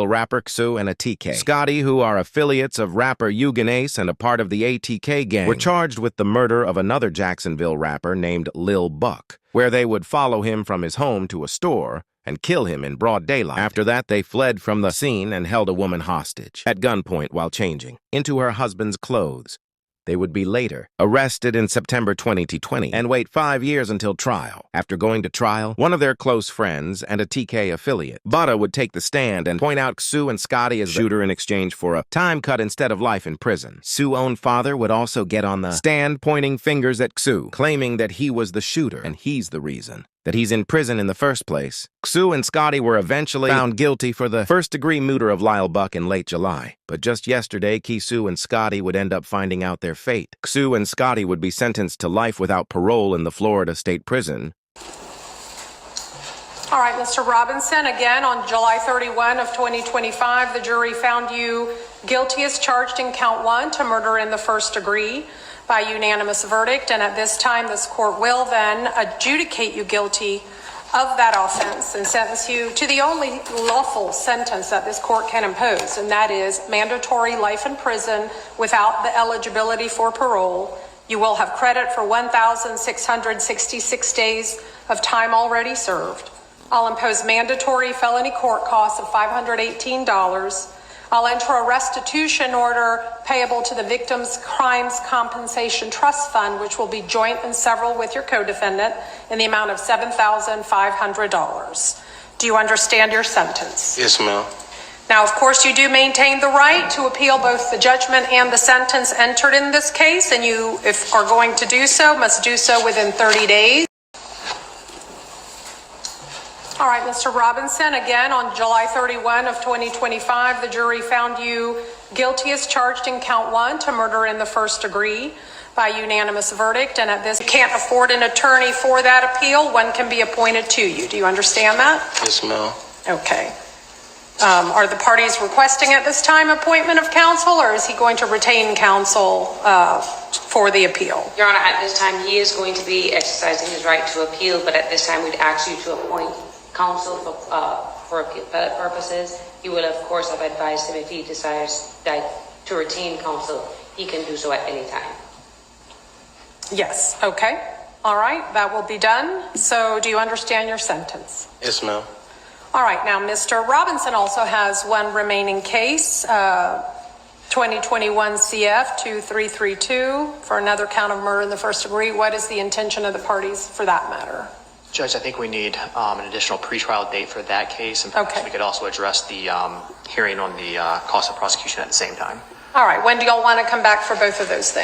rapper Ksoo and a TK Scotty, who are affiliates of rapper Ace and a part of the ATK gang, were charged with the murder of another Jacksonville rapper named Lil Buck, where they would follow him from his home to a store and kill him in broad daylight. After that, they fled from the scene and held a woman hostage at gunpoint while changing into her husband's clothes. They would be later arrested in September 2020 and wait 5 years until trial. After going to trial, one of their close friends and a TK affiliate, Butter, would take the stand and point out Ksoo and Scotty as the shooter in exchange for a time cut instead of life in prison. Ksoo's own father would also get on the stand pointing fingers at Ksoo, claiming that he was the shooter and he's the reason that he's in prison in the first place. Ksoo and Scotty were eventually found guilty for the first-degree murder of Lil Buck in late July. But just yesterday, Ksoo and Scotty would end up finding out their fate. Ksoo and Scotty would be sentenced to life without parole in the Florida State Prison. All right, Mr. Robinson, again, on July 31 of 2025, the jury found you guilty as charged in count 1 to murder in the first degree by unanimous verdict, and at this time this court will then adjudicate you guilty of that offense and sentence you to the only lawful sentence that this court can impose, and that is mandatory life in prison without the eligibility for parole. You will have credit for 1,666 days of time already served. I'll impose mandatory felony court costs of $518. I'll enter a restitution order payable to the Victims' Crimes Compensation Trust Fund, which will be joint and several with your co-defendant, in the amount of $7,500. Do you understand your sentence? Yes, ma'am. Now, of course, you do maintain the right to appeal both the judgment and the sentence entered in this case, and you, if are going to do so, must do so within 30 days. All right, Mr. Robinson, again, on July 31 of 2025, the jury found you guilty as charged in count 1 to murder in the first degree by unanimous verdict, and at this, you can't afford an attorney for that appeal. One can be appointed to you. Do you understand that? Yes, ma'am. Okay. Are the parties requesting at this time appointment of counsel, or is he going to retain counsel for the appeal? Your Honor, at this time, he is going to be exercising his right to appeal, but at this time, we'd ask you to appoint counsel for appellate purposes. You will, of course, have advised him if he desires to retain counsel, he can do so at any time. Yes. Okay. All right. That will be done. So do you understand your sentence? Yes, ma'am. All right. Now, Mr. Robinson also has one remaining case, 2021 CF 2332, for another count of murder in the first degree. What is the intention of the parties for that matter? Judge, I think we need an additional pretrial date for that case, and perhaps we could also address the hearing on the cost of prosecution at the same time. All right. When do y'all want to come back for both of those things?